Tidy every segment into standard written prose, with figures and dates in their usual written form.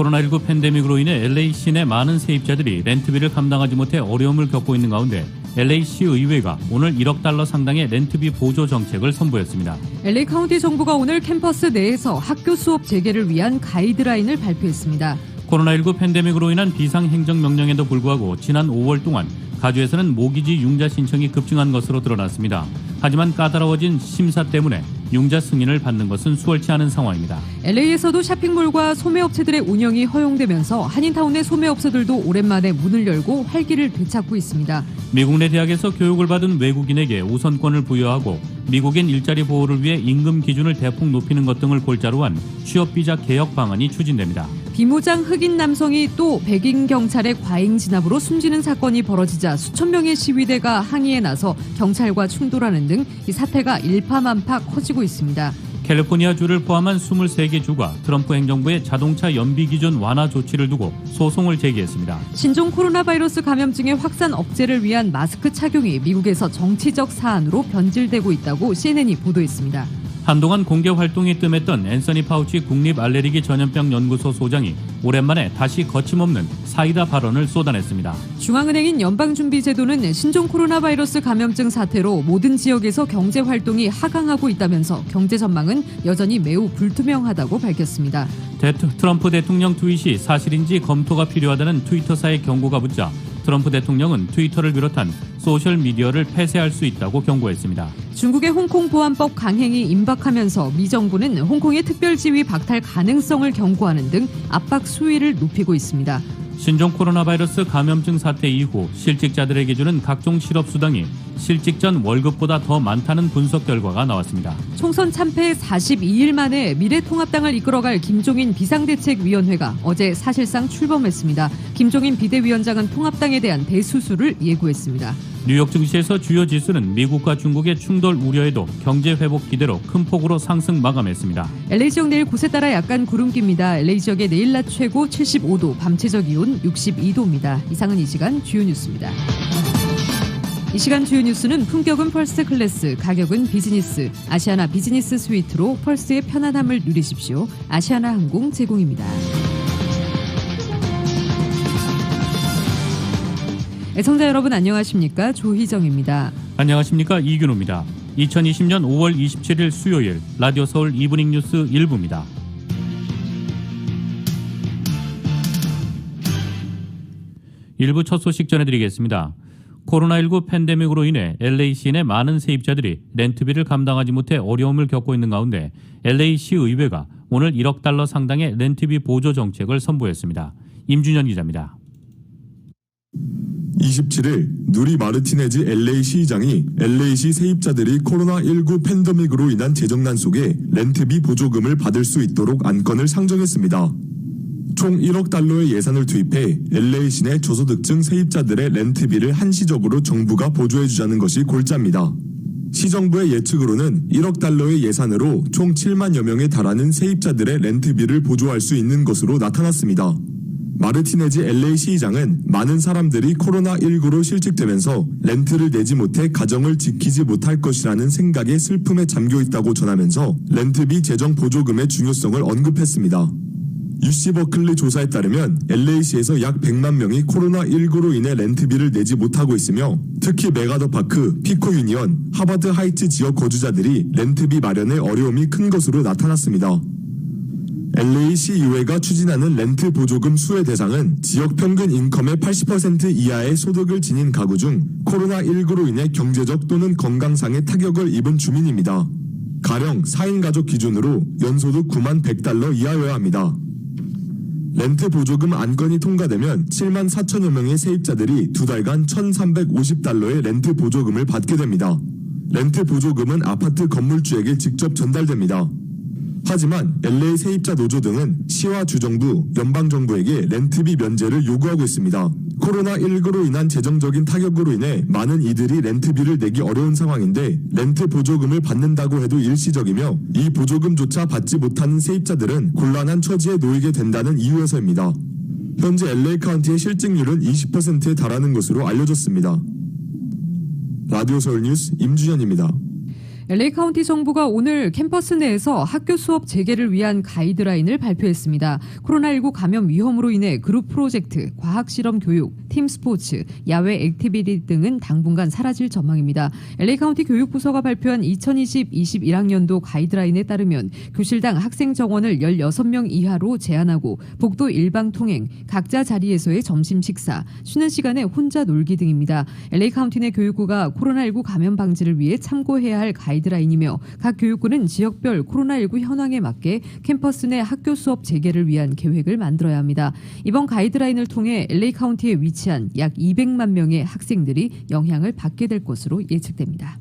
코로나19 팬데믹으로 인해 LA 시내 많은 세입자들이 렌트비를 감당하지 못해 어려움을 겪고 있는 가운데 LA시 의회가 오늘 1억 달러 상당의 렌트비 보조 정책을 선보였습니다. LA 카운티 정부가 오늘 캠퍼스 내에서 학교 수업 재개를 위한 가이드라인을 발표했습니다. 코로나19 팬데믹으로 인한 비상행정명령에도 불구하고 지난 5월 동안 가주에서는 모기지 융자 신청이 급증한 것으로 드러났습니다. 하지만 까다로워진 심사 때문에 융자 승인을 받는 것은 수월치 않은 상황입니다. LA에서도 쇼핑몰과 소매업체들의 운영이 허용되면서 한인타운의 소매업소들도 오랜만에 문을 열고 활기를 되찾고 있습니다. 미국 내 대학에서 교육을 받은 외국인에게 우선권을 부여하고 미국인 일자리 보호를 위해 임금 기준을 대폭 높이는 것 등을 골자로 한 취업비자 개혁 방안이 추진됩니다. 비무장 흑인 남성이 또 백인 경찰의 과잉 진압으로 숨지는 사건이 벌어지자 수천 명의 시위대가 항의에 나서 경찰과 충돌하는 등 이 사태가 일파만파 커지고 있습니다. 캘리포니아주를 포함한 23개 주가 트럼프 행정부의 자동차 연비 기준 완화 조치를 두고 소송을 제기했습니다. 신종 코로나 바이러스 감염증의 확산 억제를 위한 마스크 착용이 미국에서 정치적 사안으로 변질되고 있다고 CNN이 보도했습니다. 한동안 공개 활동이 뜸했던 앤서니 파우치 국립알레르기 전염병 연구소 소장이 오랜만에 다시 거침없는 사이다 발언을 쏟아냈습니다. 중앙은행인 연방준비제도는 신종 코로나 바이러스 감염증 사태로 모든 지역에서 경제 활동이 하강하고 있다면서 경제 전망은 여전히 매우 불투명하다고 밝혔습니다. 트럼프 대통령 트윗이 사실인지 검토가 필요하다는 트위터사의 경고가 붙자 트럼프 대통령은 트위터를 비롯한 소셜미디어를 폐쇄할 수 있다고 경고했습니다. 중국의 홍콩 보안법 강행이 임박하면서 미 정부는 홍콩의 특별지위 박탈 가능성을 경고하는 등 압박 수위를 높이고 있습니다. 신종 코로나 바이러스 감염증 사태 이후 실직자들에게 주는 각종 실업수당이 실직 전 월급보다 더 많다는 분석 결과가 나왔습니다. 총선 참패 42일 만에 미래통합당을 이끌어갈 김종인 비상대책위원회가 어제 사실상 출범했습니다. 김종인 비대위원장은 통합당에 대한 대수술을 예고했습니다. 뉴욕 증시에서 주요 지수는 미국과 중국의 충돌 우려에도 경제 회복 기대로 큰 폭으로 상승 마감했습니다. LA 지역 내일 곳에 따라 약간 구름기입니다. LA 지역의 내일 낮 최고 75도, 밤 최저 기온 62도입니다. 이상은 이 시간 주요 뉴스입니다. 이 시간 주요 뉴스는 품격은 퍼스트 클래스, 가격은 비즈니스, 아시아나 비즈니스 스위트로 펄스의 편안함을 누리십시오. 아시아나 항공 제공입니다. 애청자 여러분 안녕하십니까? 조희정입니다. 안녕하십니까? 이균호입니다. 2020년 5월 27일 수요일 라디오 서울 이브닝 뉴스 1부입니다. 일부 첫 소식 전해드리겠습니다. 코로나19 팬데믹으로 인해 LA 시내 많은 세입자들이 렌트비를 감당하지 못해 어려움을 겪고 있는 가운데 LA시 의회가 오늘 1억 달러 상당의 렌트비 보조 정책을 선보였습니다. 임준현 기자입니다. 27일 누리 마르티네즈 LA 시의장이 LA시 세입자들이 코로나19 팬데믹으로 인한 재정난 속에 렌트비 보조금을 받을 수 있도록 안건을 상정했습니다. 총 1억 달러의 예산을 투입해 LA 시내 저소득층 세입자들의 렌트비를 한시적으로 정부가 보조해주자는 것이 골자입니다. 시정부의 예측으로는 1억 달러의 예산으로 총 7만여 명에 달하는 세입자들의 렌트비를 보조할 수 있는 것으로 나타났습니다. 마르티네즈 LA 시의장은 많은 사람들이 코로나19로 실직되면서 렌트를 내지 못해 가정을 지키지 못할 것이라는 생각에 슬픔에 잠겨 있다고 전하면서 렌트비 재정 보조금의 중요성을 언급했습니다. UC 버클리 조사에 따르면 LA시에서 약 100만 명이 코로나19로 인해 렌트비를 내지 못하고 있으며 특히 메가더파크, 피코 유니언, 하버드 하이츠 지역 거주자들이 렌트비 마련에 어려움이 큰 것으로 나타났습니다. LA시 의회가 추진하는 렌트 보조금 수혜 대상은 지역 평균 인컴의 80% 이하의 소득을 지닌 가구 중 코로나19로 인해 경제적 또는 건강상의 타격을 입은 주민입니다. 가령 4인 가족 기준으로 연소득 9만 100달러 이하여야 합니다. 렌트 보조금 안건이 통과되면 7만 4천여 명의 세입자들이 두 달간 1,350달러의 렌트 보조금을 받게 됩니다. 렌트 보조금은 아파트 건물주에게 직접 전달됩니다. 하지만 LA 세입자 노조 등은 시와 주정부, 연방정부에게 렌트비 면제를 요구하고 있습니다. 코로나19로 인한 재정적인 타격으로 인해 많은 이들이 렌트비를 내기 어려운 상황인데 렌트 보조금을 받는다고 해도 일시적이며 이 보조금조차 받지 못하는 세입자들은 곤란한 처지에 놓이게 된다는 이유에서입니다. 현재 LA 카운티의 실직률은 20%에 달하는 것으로 알려졌습니다. 라디오 서울 뉴스 임준현입니다. LA 카운티 정부가 오늘 캠퍼스 내에서 학교 수업 재개를 위한 가이드라인을 발표했습니다. 코로나19 감염 위험으로 인해 그룹 프로젝트, 과학 실험 교육, 팀 스포츠, 야외 액티비티 등은 당분간 사라질 전망입니다. LA 카운티 교육부서가 발표한 2020-21학년도 가이드라인에 따르면 교실당 학생 정원을 16명 이하로 제한하고 복도 일방 통행, 각자 자리에서의 점심 식사, 쉬는 시간에 혼자 놀기 등입니다. LA 카운티 내 교육부가 코로나19 감염 방지를 위해 참고해야 할 가이드라인이며 각 교육부는 지역별 코로나19 현황에 맞게 캠퍼스 내 학교 수업 재개를 위한 계획을 만들어야 합니다. 이번 가이드라인을 통해 LA 카운티에 위치한 약 200만 명의 학생들이 영향을 받게 될 것으로 예측됩니다.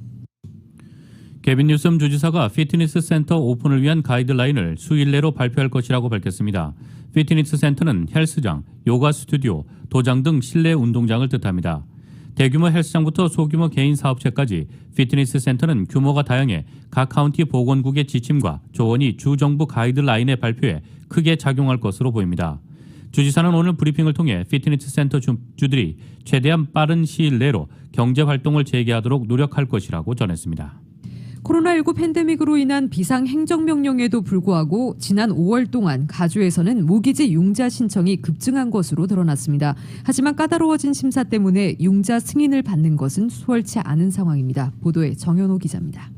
개빈 뉴섬 주지사가 피트니스 센터 오픈을 위한 가이드라인을 수일 내로 발표할 것이라고 밝혔습니다. 피트니스 센터는 헬스장, 요가 스튜디오, 도장 등 실내 운동장을 뜻합니다. 대규모 헬스장부터 소규모 개인 사업체까지 피트니스 센터는 규모가 다양해 각 카운티 보건국의 지침과 조언이 주 정부 가이드라인의 발표에 크게 작용할 것으로 보입니다. 주지사는 오늘 브리핑을 통해 피트니스 센터 주들이 최대한 빠른 시일 내로 경제활동을 재개하도록 노력할 것이라고 전했습니다. 코로나19 팬데믹으로 인한 비상행정명령에도 불구하고 지난 5월 동안 가주에서는 모기지 융자 신청이 급증한 것으로 드러났습니다. 하지만 까다로워진 심사 때문에 융자 승인을 받는 것은 수월치 않은 상황입니다. 보도에 정현호 기자입니다.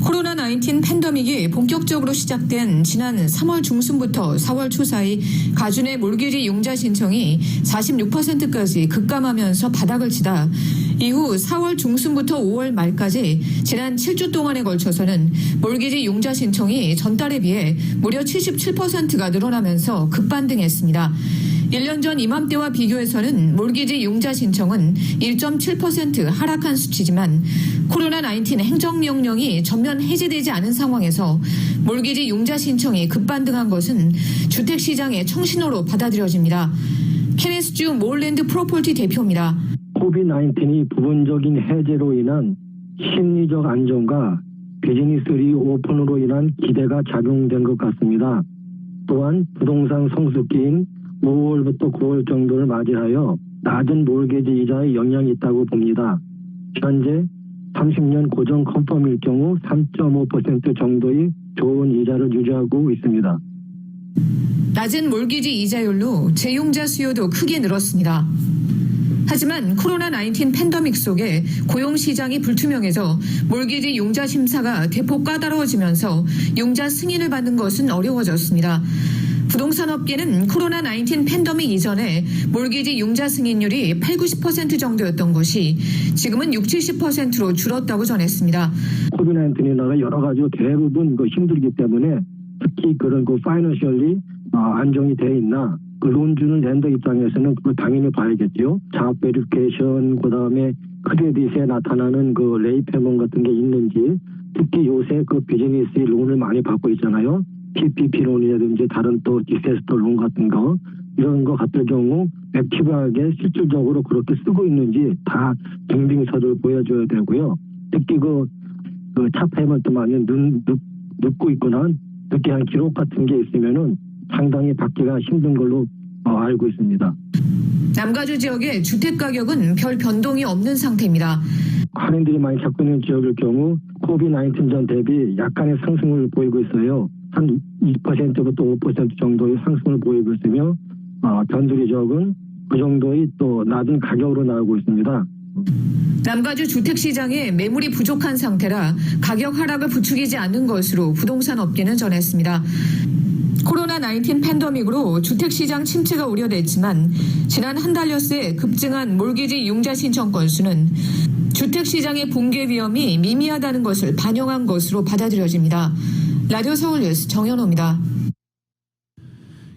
코로나19 팬데믹이 본격적으로 시작된 지난 3월 중순부터 4월 초 사이 가주 내 몰기지 융자 신청이 46%까지 급감하면서 바닥을 치다 이후 4월 중순부터 5월 말까지 지난 7주 동안에 걸쳐서는 몰기지 융자 신청이 전달에 비해 무려 77%가 늘어나면서 급반등했습니다. 1년 전 이맘때와 비교해서는 몰기지 융자 신청은 1.7% 하락한 수치지만 코로나19 행정명령이 전면 해제되지 않은 상황에서 몰기지 융자 신청이 급반등한 것은 주택시장의 청신호로 받아들여집니다. 케네스주 몰랜드 프로퍼티 대표입니다. 코비드-19이 부분적인 해제로 인한 심리적 안정과 비즈니스 리오픈으로 인한 기대가 작용된 것 같습니다. 또한 부동산 성수기인 5월부터 9월 정도를 맞이하여 낮은 몰게지 이자에 영향이 있다고 봅니다. 현재 30년 고정 컨펌일 경우 3.5% 정도의 좋은 이자를 유지하고 있습니다. 낮은 몰기지 이자율로 재융자 수요도 크게 늘었습니다. 하지만 코로나19 팬데믹 속에 고용시장이 불투명해져 몰기지 융자 심사가 대폭 까다로워지면서 융자 승인을 받는 것은 어려워졌습니다. 부동산 업계는 코로나19 팬데믹 이전에 몰기지 융자 승인율이 80-90% 정도였던 것이 지금은 60-70%로 줄었다고 전했습니다. 코비드-19이 여러 가지로 대부분 힘들기 때문에 특히 그런 파이낸셜리 안정이 돼 있나 론 주는 랜더 입장에서는 그걸 당연히 봐야겠죠. 자업 베리피케이션 그다음에 크레딧에 나타나는 레이 페먼 같은 게 있는지 특히 요새 비즈니스 론을 많이 받고 있잖아요. PPP 론이라든지 다른 또 디세스터 론 같은 거 이런 거 같은 경우 액티브하게 실질적으로 그렇게 쓰고 있는지 다 증빙서를 보여줘야 되고요. 특히 차 페이먼트 많이 늦고 있거나 늦게 한 기록 같은 게 있으면은 상당히 받기가 힘든 걸로 알고 있습니다. 남가주 지역의 주택 가격은 별 변동이 없는 상태입니다. 한인들이 많이 찾고 있는 지역일 경우 코비드-19 전 대비 약간의 상승을 보이고 있어요. 한 2%부터 5% 정도의 상승을 보이고 있으며 변두리 지역은 그 정도의 또 낮은 가격으로 나오고 있습니다. 남가주 주택시장에 매물이 부족한 상태라 가격 하락을 부추기지 않는 것으로 부동산 업계는 전했습니다. 코로나19 팬데믹으로 주택시장 침체가 우려됐지만 지난 한 달여 새 급증한 몰기지 융자 신청 건수는 주택시장의 붕괴 위험이 미미하다는 것을 반영한 것으로 받아들여집니다. 라디오 서울뉴스 정현호입니다.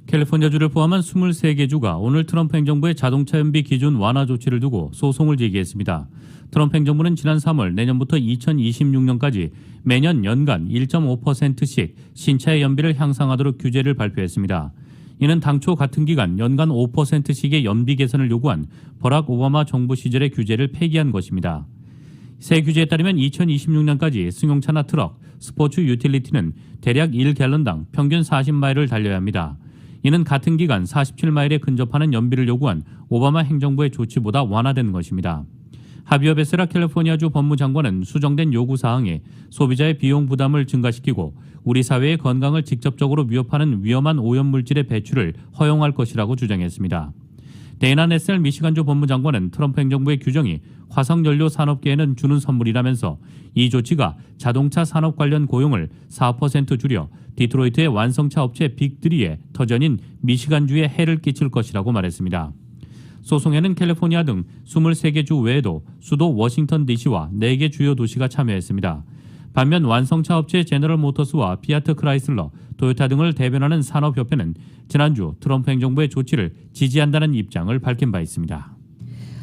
캘리포니아주를 포함한 23개 주가 오늘 트럼프 행정부의 자동차 연비 기준 완화 조치를 두고 소송을 제기했습니다. 트럼프 행정부는 지난 3월 내년부터 2026년까지 매년 연간 1.5%씩 신차의 연비를 향상하도록 규제를 발표했습니다. 이는 당초 같은 기간 연간 5%씩의 연비 개선을 요구한 버락 오바마 정부 시절의 규제를 폐기한 것입니다. 새 규제에 따르면 2026년까지 승용차나 트럭, 스포츠 유틸리티는 대략 1갤런당 평균 40마일을 달려야 합니다. 이는 같은 기간 47마일에 근접하는 연비를 요구한 오바마 행정부의 조치보다 완화된 것입니다. 하비어 베세라 캘리포니아주 법무장관은 수정된 요구사항이 소비자의 비용 부담을 증가시키고 우리 사회의 건강을 직접적으로 위협하는 위험한 오염물질의 배출을 허용할 것이라고 주장했습니다. 데이나 네셀 미시간주 법무장관은 트럼프 행정부의 규정이 화석연료 산업계에는 주는 선물이라면서 이 조치가 자동차 산업 관련 고용을 4% 줄여 디트로이트의 완성차 업체 빅3의 터전인 미시간주에 해를 끼칠 것이라고 말했습니다. 소송에는 캘리포니아 등 23개 주 외에도 수도 워싱턴 DC와 4개 주요 도시가 참여했습니다. 반면 완성차 업체 제너럴 모터스와 피아트 크라이슬러, 토요타 등을 대변하는 산업협회는 지난주 트럼프 행정부의 조치를 지지한다는 입장을 밝힌 바 있습니다.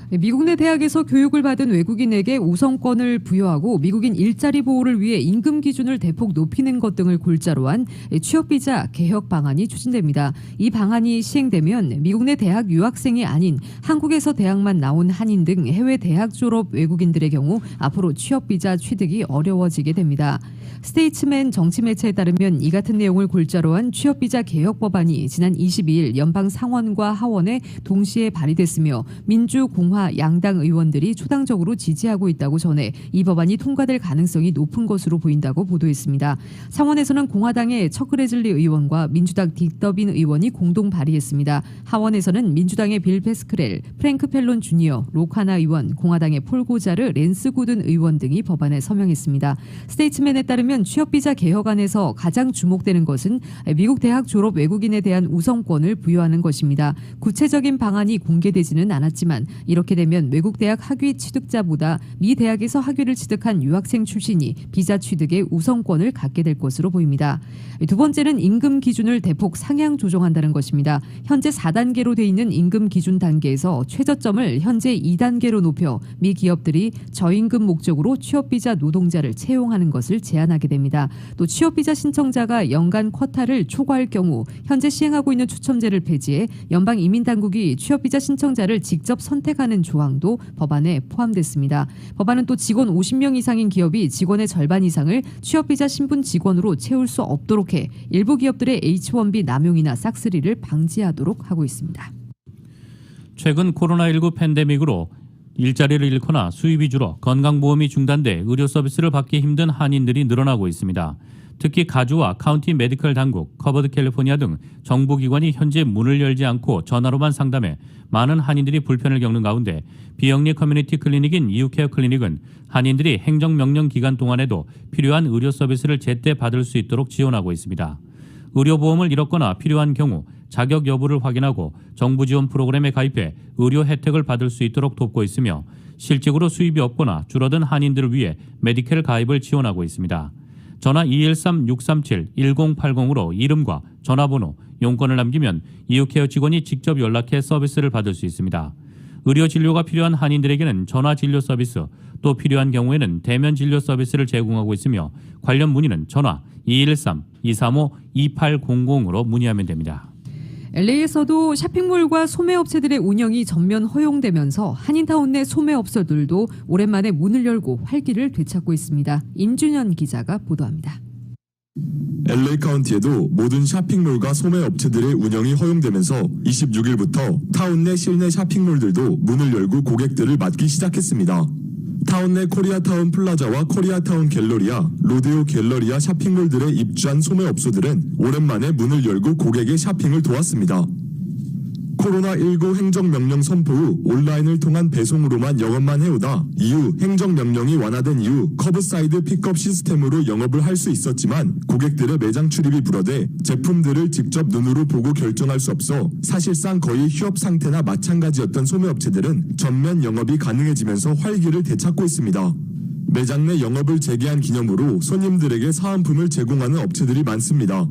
미국 내 대학에서 교육을 받은 외국인에게 우선권을 부여하고 미국인 일자리 보호를 위해 임금 기준을 대폭 높이는 것 등을 골자로 한 취업비자 개혁 방안이 추진됩니다. 이 방안이 시행되면 미국 내 대학 유학생이 아닌 한국에서 대학만 나온 한인 등 해외 대학 졸업 외국인들의 경우 앞으로 취업비자 취득이 어려워지게 됩니다. 스테이츠맨 정치 매체에 따르면 이 같은 내용을 골자로 한 취업비자 개혁 법안이 지난 22일 연방 상원과 하원에 동시에 발의됐으며 민주, 공화 양당 의원들이 초당적으로 지지하고 있다고 전해 이 법안이 통과될 가능성이 높은 것으로 보인다고 보도했습니다. 상원에서는 공화당의 척 그레즐리 의원과 민주당 딕 더빈 의원이 공동 발의했습니다. 하원에서는 민주당의 빌 패스크렐, 프랭크 펠론 주니어, 로카나 의원, 공화당의 폴 고자르, 랜스 구든 의원 등이 법안에 서명했습니다. 스테이츠맨에 따르면 취업비자 개혁안에서 가장 주목되는 것은 미국 대학 졸업 외국인에 대한 우선권을 부여하는 것입니다. 구체적인 방안이 공개되지는 않았지만 이렇게 되면 외국 대학 학위 취득자보다 미 대학에서 학위를 취득한 유학생 출신이 비자 취득에 우선권을 갖게 될 것으로 보입니다. 두 번째는 임금 기준을 대폭 상향 조정한다는 것입니다. 현재 4단계로 돼 있는 임금 기준 단계에서 최저점을 현재 2단계로 높여 미 기업들이 저임금 목적으로 취업비자 노동자를 채용하는 것을 제한하게 됩니다. 또 취업비자 신청자가 연간 쿼타를 초과할 경우 현재 시행하고 있는 추첨제를 폐지해 연방 이민당국이 취업비자 신청자를 직접 선택하는 조항도 법안에 포함됐습니다. 법안은 또 직원 50명 이상인 기업이 직원의 절반 이상을 취업비자 신분 직원으로 채울 수 없도록 해 일부 기업들의 H-1B 남용이나 싹쓸이를 방지하도록 하고 있습니다. 최근 코로나19 팬데믹으로 일자리를 잃거나 수입이 줄어 건강보험이 중단돼 의료 서비스를 받기 힘든 한인들이 늘어나고 있습니다. 특히 가주와 카운티 메디컬 당국, 커버드 캘리포니아 등 정부기관이 현재 문을 열지 않고 전화로만 상담해 많은 한인들이 불편을 겪는 가운데 비영리 커뮤니티 클리닉인 이유케어 클리닉은 한인들이 행정명령 기간 동안에도 필요한 의료 서비스를 제때 받을 수 있도록 지원하고 있습니다. 의료보험을 잃었거나 필요한 경우 자격 여부를 확인하고 정부 지원 프로그램에 가입해 의료 혜택을 받을 수 있도록 돕고 있으며 실직으로 수입이 없거나 줄어든 한인들을 위해 메디켈 가입을 지원하고 있습니다. 전화 213-637-1080으로 이름과 전화번호, 용건을 남기면 이유케어 직원이 직접 연락해 서비스를 받을 수 있습니다. 의료 진료가 필요한 한인들에게는 전화 진료 서비스, 또 필요한 경우에는 대면 진료 서비스를 제공하고 있으며 관련 문의는 전화 213-235-2800으로 문의하면 됩니다. LA에서도 쇼핑몰과 소매업체들의 운영이 전면 허용되면서 한인타운 내 소매업소들도 오랜만에 문을 열고 활기를 되찾고 있습니다. 임준현 기자가 보도합니다. LA 카운티에도 모든 쇼핑몰과 소매업체들의 운영이 허용되면서 26일부터 타운 내 실내 쇼핑몰들도 문을 열고 고객들을 맞기 시작했습니다. 타운 내 코리아타운 플라자와 코리아타운 갤러리아, 로데오 갤러리아 쇼핑몰들에 입주한 소매업소들은 오랜만에 문을 열고 고객의 쇼핑을 도왔습니다. 코로나19 행정명령 선포 후 온라인을 통한 배송으로만 영업만 해오다 이후 행정명령이 완화된 이후 커브사이드 픽업 시스템으로 영업을 할 수 있었지만 고객들의 매장 출입이 불어돼 제품들을 직접 눈으로 보고 결정할 수 없어 사실상 거의 휴업 상태나 마찬가지였던 소매업체들은 전면 영업이 가능해지면서 활기를 되찾고 있습니다. 매장 내 영업을 재개한 기념으로 손님들에게 사은품을 제공하는 업체들이 많습니다.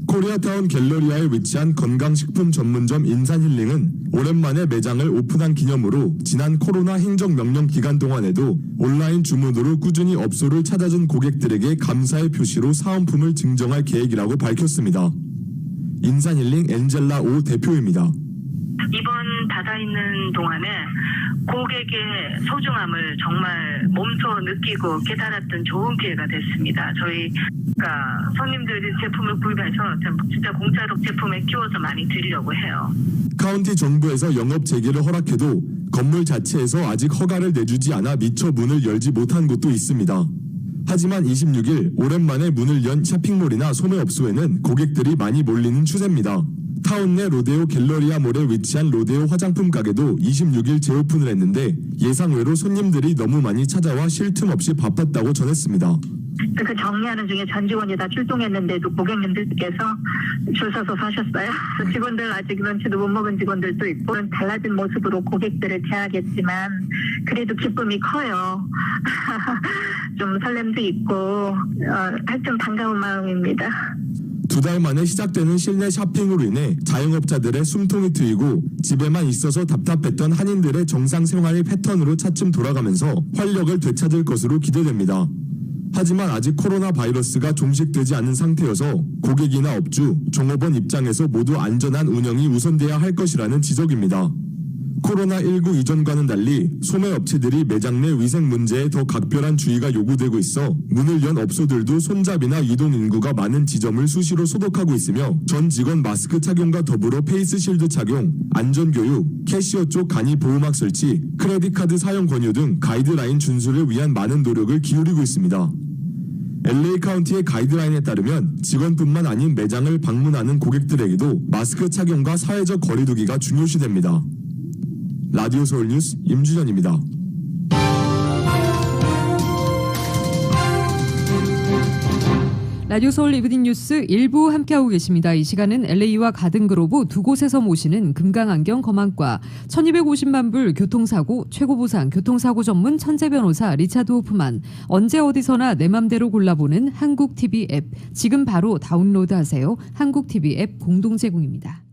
코리아타운 갤러리아에 위치한 건강식품 전문점 인산힐링은 오랜만에 매장을 오픈한 기념으로 지난 코로나 행정명령 기간 동안에도 온라인 주문으로 꾸준히 업소를 찾아준 고객들에게 감사의 표시로 사은품을 증정할 계획이라고 밝혔습니다. 인산힐링 엔젤라 오 대표입니다. 이번 닫아있는 동안에 고객의 소중함을 정말 몸소 느끼고 깨달았던 좋은 기회가 됐습니다. 저희가 손님들이 제품을 구입해서 진짜 공짜로 제품에 끼워서 많이 드리려고 해요. 카운티 정부에서 영업 재개를 허락해도 건물 자체에서 아직 허가를 내주지 않아 미처 문을 열지 못한 곳도 있습니다. 하지만 26일 오랜만에 문을 연 쇼핑몰이나 소매업소에는 고객들이 많이 몰리는 추세입니다. 타운 내 로데오 갤러리아몰에 위치한 로데오 화장품 가게도 26일 재오픈을 했는데 예상외로 손님들이 너무 많이 찾아와 쉴 틈 없이 바빴다고 전했습니다. 그 정리하는 중에 전 직원이 다 출동했는데도 고객님들께서 줄 서서 사셨어요. 직원들 아직 런치도 못 먹은 직원들도 있고 달라진 모습으로 고객들을 대하겠지만 그래도 기쁨이 커요. 좀 설렘도 있고 하여튼 반가운 마음입니다. 2달 만에 시작되는 실내 쇼핑으로 인해 자영업자들의 숨통이 트이고 집에만 있어서 답답했던 한인들의 정상 생활의 패턴으로 차츰 돌아가면서 활력을 되찾을 것으로 기대됩니다. 하지만 아직 코로나 바이러스가 종식되지 않은 상태여서 고객이나 업주, 종업원 입장에서 모두 안전한 운영이 우선돼야 할 것이라는 지적입니다. 코로나19 이전과는 달리 소매업체들이 매장 내 위생 문제에 더 각별한 주의가 요구되고 있어 문을 연 업소들도 손잡이나 이동 인구가 많은 지점을 수시로 소독하고 있으며 전 직원 마스크 착용과 더불어 페이스실드 착용, 안전교육, 캐시어 쪽 간이 보호막 설치, 크레딧카드 사용 권유 등 가이드라인 준수를 위한 많은 노력을 기울이고 있습니다. LA 카운티의 가이드라인에 따르면 직원뿐만 아닌 매장을 방문하는 고객들에게도 마스크 착용과 사회적 거리두기가 중요시됩니다. 라디오 서울 뉴스 임준현입니다. 라디오 서울 이브닝 뉴스 1부 함께하고 계십니다. 이 시간은 LA와 가든그로브 두 곳에서 모시는 금강안경 검안과 1250만 불 교통사고 최고보상 교통사고 전문 천재 변호사 리차드 호프만, 언제 어디서나 내 맘대로 골라보는 한국TV 앱, 지금 바로 다운로드하세요. 한국TV 앱 공동 제공입니다.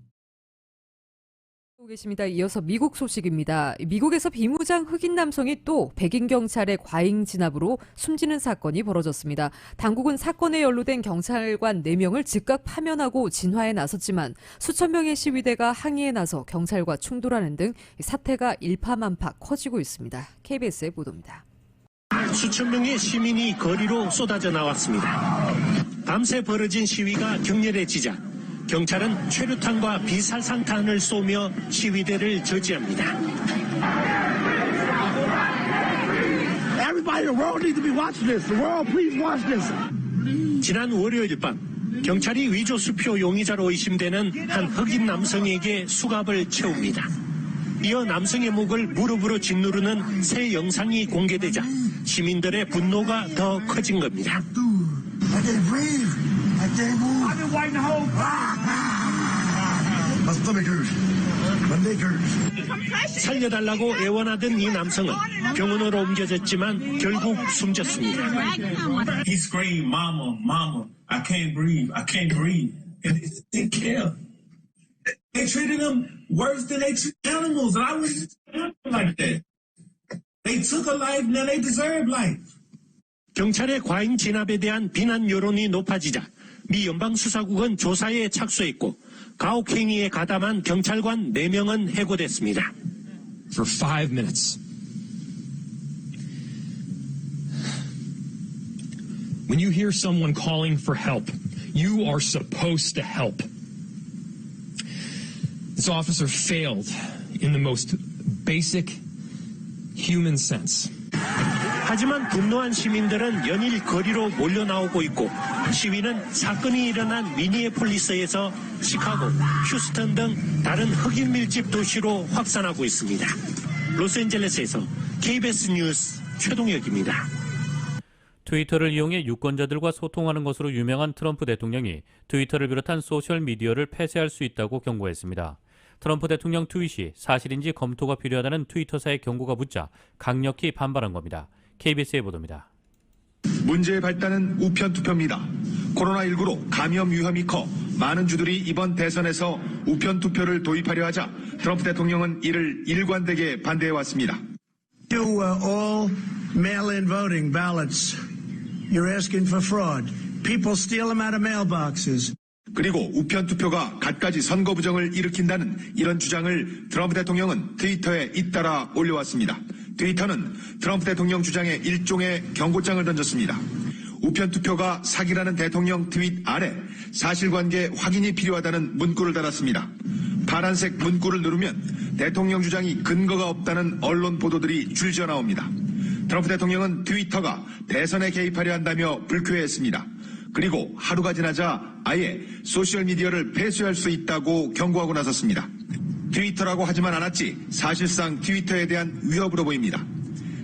계십니다. 이어서 미국 소식입니다. 미국에서 비무장 흑인 남성이 또 백인 경찰의 과잉 진압으로 숨지는 사건이 벌어졌습니다. 당국은 사건에 연루된 경찰관 4명을 즉각 파면하고 진화에 나섰지만 수천 명의 시위대가 항의에 나서 경찰과 충돌하는 등 사태가 일파만파 커지고 있습니다. KBS의 보도입니다. 수천 명의 시민이 거리로 쏟아져 나왔습니다. 밤새 벌어진 시위가 격렬해지자 경찰은 최루탄과 비살상탄을 쏘며 시위대를 저지합니다. 지난 월요일 밤 경찰이 위조 수표 용의자로 의심되는 한 흑인 남성에게 수갑을 채웁니다. 이어 남성의 목을 무릎으로 짓누르는 새 영상이 공개되자 시민들의 분노가 더 커진 겁니다. 살려달라고 애원하던 이 남성은 병원으로 옮겨졌지만 결국 숨졌습니다. He screamed, "Mama, Mama, I can't breathe, I can't breathe." And they care. They treated him worse than they treat animals, and I was like that. They took a life, now they deserve life. 경찰의 과잉 진압에 대한 비난 여론이 높아지자 미 연방수사국은 조사에 착수했고 가혹 행위에 가담한 경찰관 4명은 해고됐습니다. For 5 minutes. When you hear someone calling for help, you are supposed to help. This officer failed in the most basic human sense. 하지만 분노한 시민들은 연일 거리로 몰려 나오고 있고 시위는 사건이 일어난 미니애폴리스에서 시카고, 휴스턴 등 다른 흑인 밀집 도시로 확산하고 있습니다. 로스앤젤레스에서 KBS 뉴스 최동혁입니다. 트위터를 이용해 유권자들과 소통하는 것으로 유명한 트럼프 대통령이 트위터를 비롯한 소셜미디어를 폐쇄할 수 있다고 경고했습니다. 트럼프 대통령 트윗이 사실인지 검토가 필요하다는 트위터사의 경고가 붙자 강력히 반발한 겁니다. KBS의 보도입니다. 문제의 발단은 우편 투표입니다. 코로나19로 감염 위험이 커 많은 주들이 이번 대선에서 우편 투표를 도입하려 하자 트럼프 대통령은 이를 일관되게 반대해왔습니다. All mail-in voting ballots. You're asking for fraud. People steal them out of mailboxes. 그리고 우편 투표가 갖가지 선거 부정을 일으킨다는 이런 주장을 트럼프 대통령은 트위터에 잇따라 올려왔습니다. 트위터는 트럼프 대통령 주장에 일종의 경고장을 던졌습니다. 우편 투표가 사기라는 대통령 트윗 아래 사실관계 확인이 필요하다는 문구를 달았습니다. 파란색 문구를 누르면 대통령 주장이 근거가 없다는 언론 보도들이 줄지어 나옵니다. 트럼프 대통령은 트위터가 대선에 개입하려 한다며 불쾌했습니다. 그리고 하루가 지나자 아예 소셜미디어를 폐쇄할 수 있다고 경고하고 나섰습니다. 트위터라고 하지만 않았지 사실상 트위터에 대한 위협으로 보입니다.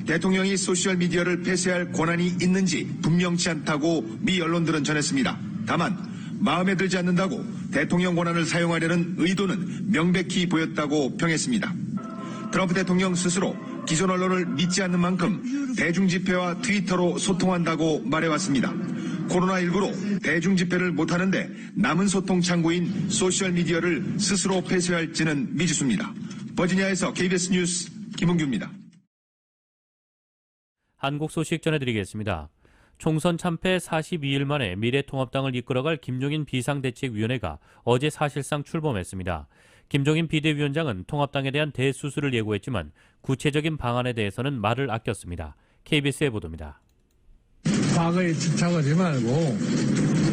대통령이 소셜미디어를 폐쇄할 권한이 있는지 분명치 않다고 미 언론들은 전했습니다. 다만 마음에 들지 않는다고 대통령 권한을 사용하려는 의도는 명백히 보였다고 평했습니다. 트럼프 대통령 스스로 기존 언론을 믿지 않는 만큼 대중집회와 트위터로 소통한다고 말해왔습니다. 코로나19로 대중집회를 못하는데 남은 소통 창구인 소셜미디어를 스스로 폐쇄할지는 미지수입니다. 버지니아에서 KBS 뉴스 김은규입니다. 한국 소식 전해드리겠습니다. 총선 참패 42일 만에 미래통합당을 이끌어갈 김종인 비상대책위원회가 어제 사실상 출범했습니다. 김종인 비대위원장은 통합당에 대한 대수술을 예고했지만 구체적인 방안에 대해서는 말을 아꼈습니다. KBS의 보도입니다. 과거에 집착하지 말고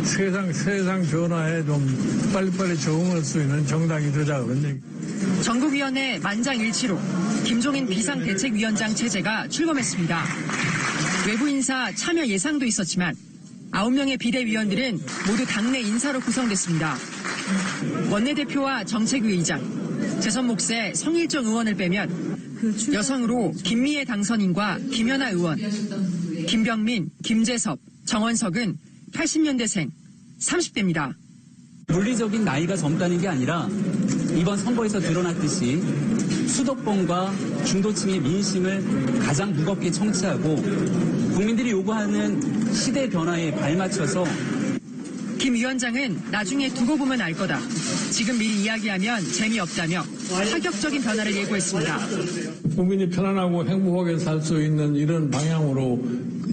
세상 변화에 좀 빨리빨리 적응할 수 있는 정당이 되자 그런 얘기. 전국위원회 만장일치로 김종인 비상대책위원장 체제가 출범했습니다. 외부 인사 참여 예상도 있었지만 9명의 비대위원들은 모두 당내 인사로 구성됐습니다. 원내대표와 정책위 의장, 재선 몫의 성일정 의원을 빼면 여성으로 김미애 당선인과 김연아 의원, 김병민, 김재섭, 정원석은 80년대생 30대입니다. 물리적인 나이가 젊다는 게 아니라 이번 선거에서 드러났듯이 수도권과 중도층의 민심을 가장 무겁게 청취하고 국민들이 요구하는 시대 변화에 발맞춰서 김 위원장은 나중에 두고 보면 알 거다. 지금 미리 이야기하면 재미없다며 파격적인 변화를 예고했습니다. 국민이 편안하고 행복하게 살 수 있는 이런 방향으로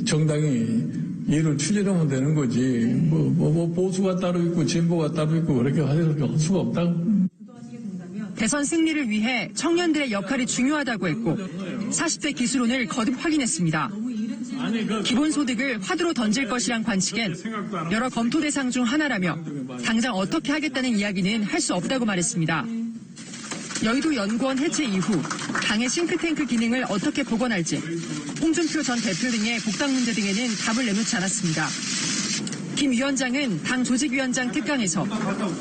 정당이 일을 추진하면 되는 거지. 뭐 보수가 따로 있고 진보가 따로 있고 그렇게 할 수가 없다고. 대선 승리를 위해 청년들의 역할이 중요하다고 했고 40대 기술론을 거듭 확인했습니다. 기본소득을 화두로 던질 것이란 관측엔 여러 검토 대상 중 하나라며 당장 어떻게 하겠다는 이야기는 할 수 없다고 말했습니다. 여의도 연구원 해체 이후 당의 싱크탱크 기능을 어떻게 복원할지 홍준표 전 대표 등의 복당 문제 등에는 답을 내놓지 않았습니다. 김 위원장은 당 조직위원장 특강에서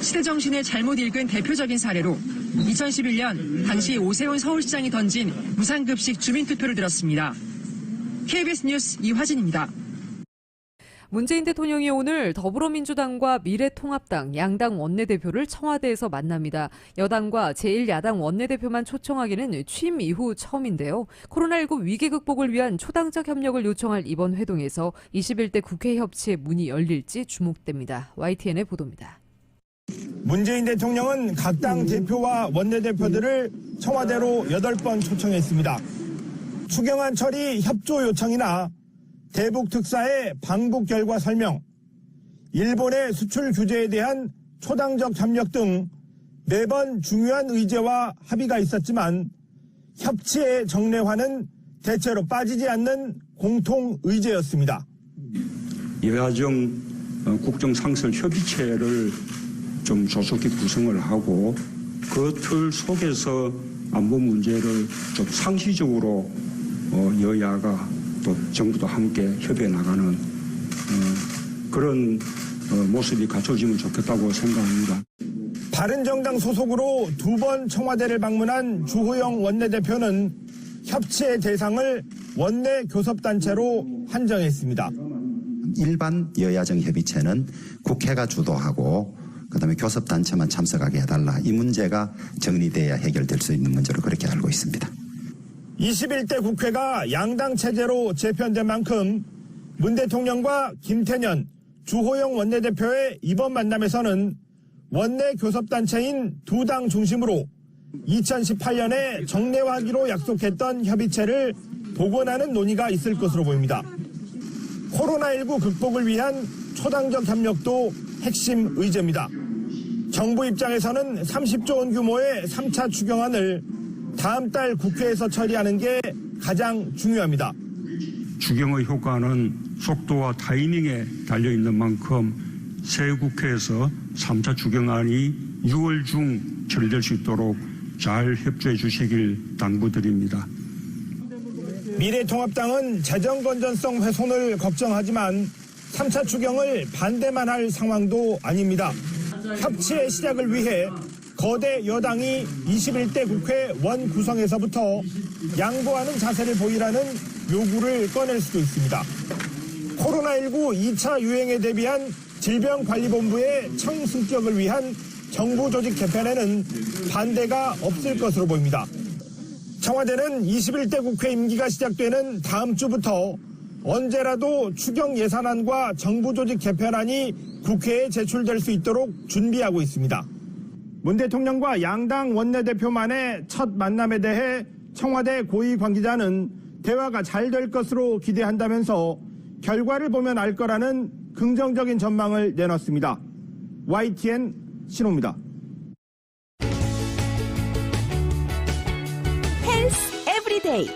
시대정신을 잘못 읽은 대표적인 사례로 2011년 당시 오세훈 서울시장이 던진 무상급식 주민투표를 들었습니다. KBS 뉴스 이화진입니다. 문재인 대통령이 오늘 더불어민주당과 미래통합당 양당 원내대표를 청와대에서 만납니다. 여당과 제1야당 원내대표만 초청하기는 취임 이후 처음인데요. 코로나19 위기 극복을 위한 초당적 협력을 요청할 이번 회동에서 21대 국회 협치의 문이 열릴지 주목됩니다. YTN의 보도입니다. 문재인 대통령은 각 당 대표와 원내대표들을 청와대로 8번 초청했습니다. 추경안 처리 협조 요청이나 대북 특사의 방북 결과 설명, 일본의 수출 규제에 대한 초당적 협력 등 매번 중요한 의제와 합의가 있었지만 협치의 정례화는 대체로 빠지지 않는 공통 의제였습니다. 이화정 국정상설협의체를 좀 조속히 구성을 하고 그 틀 속에서 안보 문제를 좀 상시적으로 여야가 또 정부도 함께 협의해 나가는 그런 모습이 갖춰지면 좋겠다고 생각합니다. 바른정당 소속으로 2번 청와대를 방문한 주호영 원내대표는 협치의 대상을 원내 교섭단체로 한정했습니다. 일반 여야정 협의체는 국회가 주도하고 그다음에 교섭단체만 참석하게 해달라. 이 문제가 정리돼야 해결될 수 있는 문제로 그렇게 알고 있습니다. 21대 국회가 양당 체제로 재편된 만큼 문 대통령과 김태년, 주호영 원내대표의 이번 만남에서는 원내 교섭단체인 2당 중심으로 2018년에 정례화하기로 약속했던 협의체를 복원하는 논의가 있을 것으로 보입니다. 코로나19 극복을 위한 초당적 협력도 핵심 의제입니다. 정부 입장에서는 30조 원 규모의 3차 추경안을 다음 달 국회에서 처리하는 게 가장 중요합니다. 추경의 효과는 속도와 타이밍에 달려있는 만큼 새 국회에서 3차 추경안이 6월 중 처리될 수 있도록 잘 협조해 주시길 당부드립니다. 미래통합당은 재정 건전성 훼손을 걱정하지만 3차 추경을 반대만 할 상황도 아닙니다. 협치의 시작을 위해 거대 여당이 21대 국회 원 구성에서부터 양보하는 자세를 보이라는 요구를 꺼낼 수도 있습니다. 코로나19 2차 유행에 대비한 질병관리본부의 청승격을 위한 정부 조직 개편에는 반대가 없을 것으로 보입니다. 청와대는 21대 국회 임기가 시작되는 다음 주부터 언제라도 추경 예산안과 정부 조직 개편안이 국회에 제출될 수 있도록 준비하고 있습니다. 문 대통령과 양당 원내대표만의 첫 만남에 대해 청와대 고위 관계자는 대화가 잘 될 것으로 기대한다면서 결과를 보면 알 거라는 긍정적인 전망을 내놨습니다. YTN 신호입니다. 헬스 에브리데이.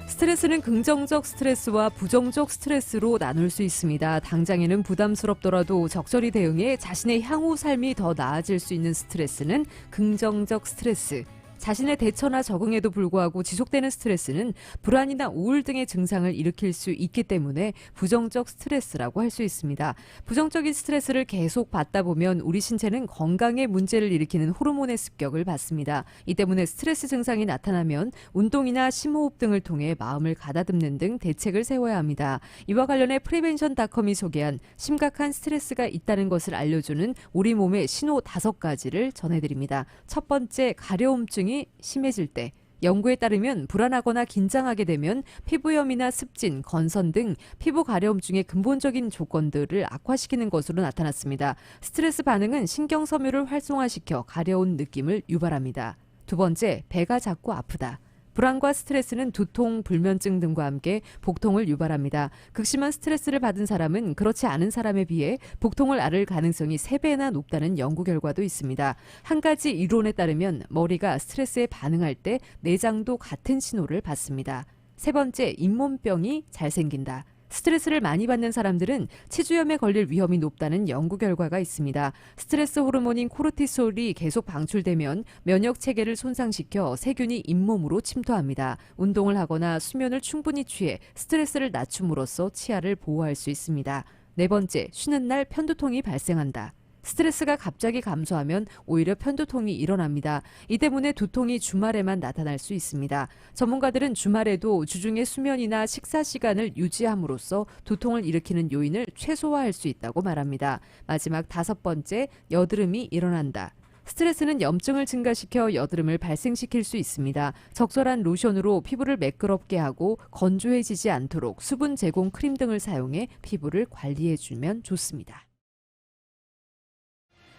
스트레스는 긍정적 스트레스와 부정적 스트레스로 나눌 수 있습니다. 당장에는 부담스럽더라도 적절히 대응해 자신의 향후 삶이 더 나아질 수 있는 스트레스는 긍정적 스트레스. 자신의 대처나 적응에도 불구하고 지속되는 스트레스는 불안이나 우울 등의 증상을 일으킬 수 있기 때문에 부정적 스트레스라고 할 수 있습니다. 부정적인 스트레스를 계속 받다 보면 우리 신체는 건강에 문제를 일으키는 호르몬의 습격을 받습니다. 이 때문에 스트레스 증상이 나타나면 운동이나 심호흡 등을 통해 마음을 가다듬는 등 대책을 세워야 합니다. 이와 관련해 프리벤션닷컴이 소개한 심각한 스트레스가 있다는 것을 알려주는 우리 몸의 신호 5가지를 전해드립니다. 첫 번째, 가려움증이 심해질 때. 연구에 따르면 불안하거나 긴장하게 되면 피부염이나 습진, 건선 등 피부 가려움증의 근본적인 조건들을 악화시키는 것으로 나타났습니다. 스트레스 반응은 신경섬유를 활성화시켜 가려운 느낌을 유발합니다. 두 번째, 배가 자꾸 아프다. 불안과 스트레스는 두통, 불면증 등과 함께 복통을 유발합니다. 극심한 스트레스를 받은 사람은 그렇지 않은 사람에 비해 복통을 앓을 가능성이 3배나 높다는 연구 결과도 있습니다. 한 가지 이론에 따르면 머리가 스트레스에 반응할 때 내장도 같은 신호를 받습니다. 세 번째, 잇몸병이 잘 생긴다. 스트레스를 많이 받는 사람들은 치주염에 걸릴 위험이 높다는 연구 결과가 있습니다. 스트레스 호르몬인 코르티솔이 계속 방출되면 면역 체계를 손상시켜 세균이 잇몸으로 침투합니다. 운동을 하거나 수면을 충분히 취해 스트레스를 낮춤으로써 치아를 보호할 수 있습니다. 네 번째, 쉬는 날 편두통이 발생한다. 스트레스가 갑자기 감소하면 오히려 편두통이 일어납니다. 이 때문에 두통이 주말에만 나타날 수 있습니다. 전문가들은 주말에도 주중의 수면이나 식사 시간을 유지함으로써 두통을 일으키는 요인을 최소화할 수 있다고 말합니다. 마지막 5번째, 여드름이 일어난다. 스트레스는 염증을 증가시켜 여드름을 발생시킬 수 있습니다. 적절한 로션으로 피부를 매끄럽게 하고 건조해지지 않도록 수분 제공 크림 등을 사용해 피부를 관리해주면 좋습니다.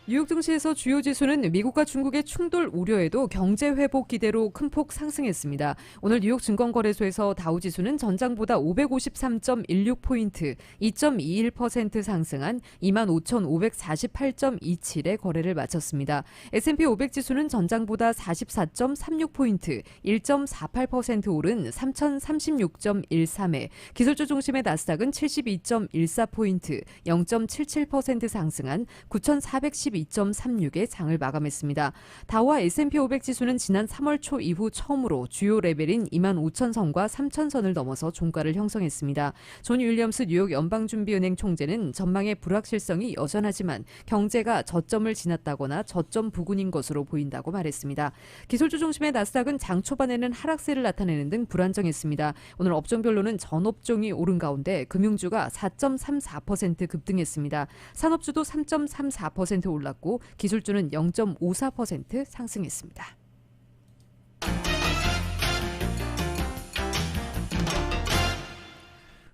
뉴욕 증시에서 주요 지수는 미국과 중국의 충돌 우려에도 경제 회복 기대로 큰 폭 상승했습니다. 오늘 뉴욕 증권거래소에서 다우지수는 전장보다 553.16포인트, 2.21% 상승한 25,548.27의 거래를 마쳤습니다. S&P 500지수는 전장보다 44.36포인트, 1.48% 오른 3,036.13에, 기술주 중심의 나스닥은 72.14포인트, 0.77% 상승한 9,412.36의 장을 마감했습니다. 다우와 S&P 500 지수는 지난 3월 초 이후 처음으로 주요 레벨인 25,000선과 3,000선을 넘어서 종가를 형성했습니다. 존 윌리엄스 뉴욕 연방준비은행 총재는 전망의 불확실성이 여전하지만 경제가 저점을 지났다거나 저점 부근인 것으로 보인다고 말했습니다. 기술주 중심의 나스닥은 장 초반에는 하락세를 나타내는 등 불안정했습니다. 오늘 업종별로는 전업종이 오른 가운데 금융주가 4.34% 급등했습니다. 산업주도 3.34% 올랐고 기술주는 0.54% 상승했습니다.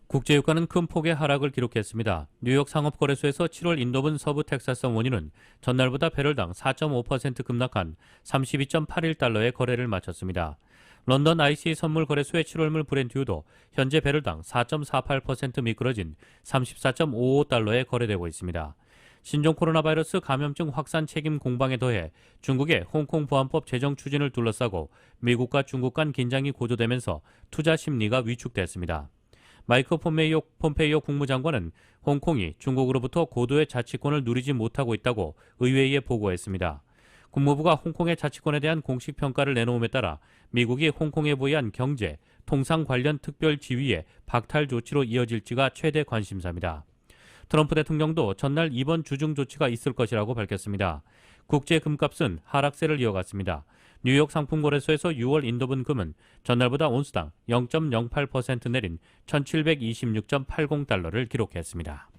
국제유가는 큰 폭의 하락을 기록했습니다. 뉴욕 상업거래소에서 7월 인도분 서부 텍사스 원유는 전날보다 배럴당 4.5% 급락한 32.81달러의 거래를 마쳤습니다. 런던 IC 선물거래소의 7월물 브렌트유도 현재 배럴당 4.48% 미끄러진 34.55달러에 거래되고 있습니다. 신종 코로나 바이러스 감염증 확산 책임 공방에 더해 중국의 홍콩 보안법 제정 추진을 둘러싸고 미국과 중국 간 긴장이 고조되면서 투자 심리가 위축됐습니다. 마이크 폼페이오 국무장관은 홍콩이 중국으로부터 고도의 자치권을 누리지 못하고 있다고 의회에 보고했습니다. 국무부가 홍콩의 자치권에 대한 공식 평가를 내놓음에 따라 미국이 홍콩에 부여한 경제, 통상 관련 특별 지위의 박탈 조치로 이어질지가 최대 관심사입니다. 트럼프 대통령도 전날 이번 주중 조치가 있을 것이라고 밝혔습니다. 국제 금값은 하락세를 이어갔습니다. 뉴욕 상품거래소에서 6월 인도분 금은 전날보다 온스당 0.08% 내린 1726.80달러를 기록했습니다.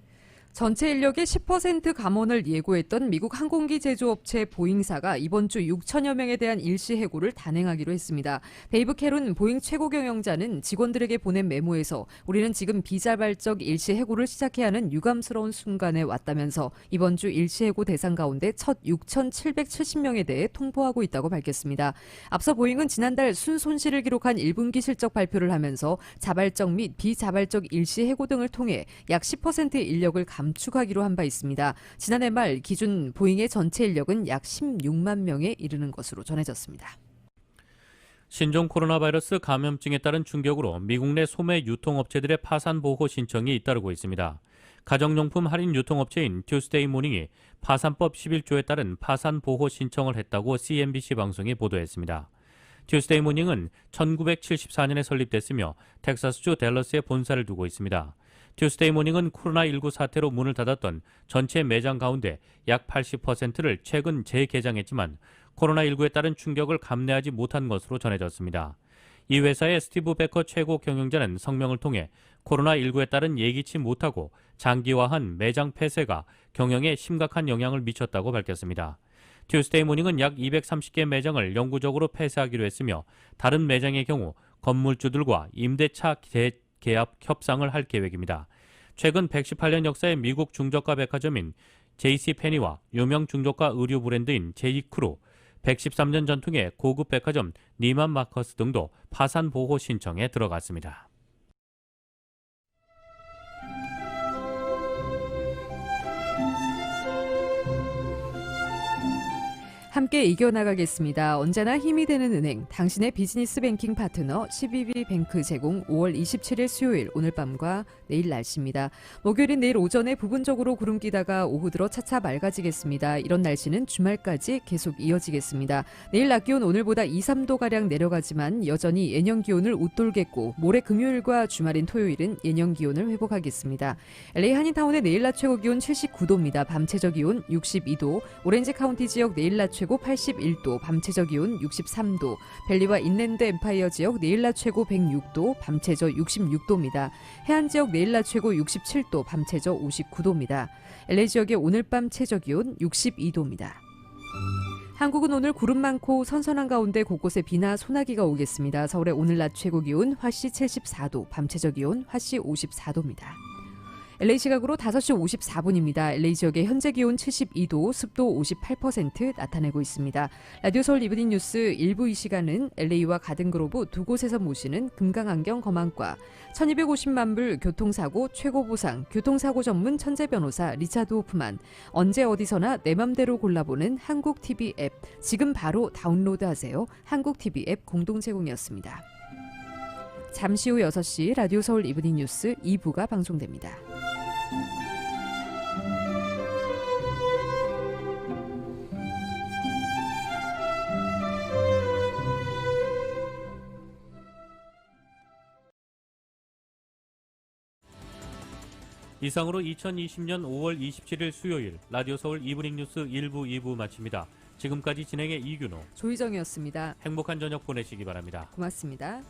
전체 인력의 10% 감원을 예고했던 미국 항공기 제조업체 보잉사가 이번 주 6천여 명에 대한 일시 해고를 단행하기로 했습니다. 데이브 캐론 보잉 최고 경영자는 직원들에게 보낸 메모에서 우리는 지금 비자발적 일시 해고를 시작해야 하는 유감스러운 순간에 왔다면서 이번 주 일시 해고 대상 가운데 첫 6,770명에 대해 통보하고 있다고 밝혔습니다. 앞서 보잉은 지난달 순손실을 기록한 1분기 실적 발표를 하면서 자발적 및 비자발적 일시 해고 등을 통해 약 10%의 인력을 감축하기로 한 바 있습니다. 지난해 말 기준 보잉의 전체 인력은 약 16만 명에 이르는 것으로 전해졌습니다. 신종 코로나 바이러스 감염증에 따른 충격으로 미국 내 소매 유통업체들의 파산 보호 신청이 잇따르고 있습니다. 가정용품 할인 유통업체인 투스데이 모닝이 파산법 11조에 따른 파산 보호 신청을 했다고 CNBC 방송이 보도했습니다. 투스데이 모닝은 1974년에 설립됐으며 텍사스주 댈러스에 본사를 두고 있습니다. 투스데이 모닝은 코로나19 사태로 문을 닫았던 전체 매장 가운데 약 80%를 최근 재개장했지만 코로나19에 따른 충격을 감내하지 못한 것으로 전해졌습니다. 이 회사의 스티브 베커 최고 경영자는 성명을 통해 코로나19에 따른 예기치 못하고 장기화한 매장 폐쇄가 경영에 심각한 영향을 미쳤다고 밝혔습니다. 투스데이 모닝은 약 230개 매장을 영구적으로 폐쇄하기로 했으며 다른 매장의 경우 건물주들과 임대차 계약 협상을 할 계획입니다. 최근 118년 역사의 미국 중저가 백화점인 JC페니와 유명 중저가 의류 브랜드인 제이크루, 113년 전통의 고급 백화점 니만 마커스 등도 파산 보호 신청에 들어갔습니다. 함께 이겨나가겠습니다. 언제나 힘이 되는 은행, 당신의 비즈니스 뱅킹 파트너 CBB뱅크 제공 5월 27일 수요일 오늘 밤과 내일 날씨입니다. 목요일인 내일 오전에 부분적으로 구름 끼다가 오후 들어 차차 맑아지겠습니다. 이런 날씨는 주말까지 계속 이어지겠습니다. 내일 낮 기온 오늘보다 2, 3도가량 내려가지만 여전히 예년 기온을 웃돌겠고 모레 금요일과 주말인 토요일은 예년 기온을 회복하겠습니다. LA 한인타운의 내일 낮 최고 기온 79도입니다. 밤 최저 기온 62도, 오렌지 카운티 지역 내일 낮 최고 81도, 밤 최저 기온 63도, 벨리와 인랜드 엠파이어 지역 내일 낮 최고 106도, 밤 최저 66도입니다. 해안 지역 내일 낮 최고 67도, 밤 최저 59도입니다. LA 지역의 오늘 밤 최저 기온 62도입니다. 한국은 오늘 구름 많고 선선한 가운데 곳곳에 비나 소나기가 오겠습니다. 서울의 오늘 낮 최고 기온 화씨 74도, 밤 최저 기온 화씨 54도입니다. LA 시각으로 5시 54분입니다. LA 지역의 현재 기온 72도, 습도 58% 나타내고 있습니다. 라디오 서울 이브닝 뉴스 1부 이 시간은 LA와 가든그로브 두 곳에서 모시는 금강안경 검안과 1250만 불 교통사고 최고 보상, 교통사고 전문 천재 변호사 리차드 호프만, 언제 어디서나 내 맘대로 골라보는 한국TV 앱, 지금 바로 다운로드하세요. 한국TV 앱 공동 제공이었습니다. 잠시 후 6시 라디오 서울 이브닝 뉴스 2부가 방송됩니다. 이상으로 2020년 5월 27일 수요일 라디오 서울 이브닝 뉴스 1부 2부 마칩니다. 지금까지 진행의 이균호, 조희정이었습니다. 행복한 저녁 보내시기 바랍니다. 고맙습니다.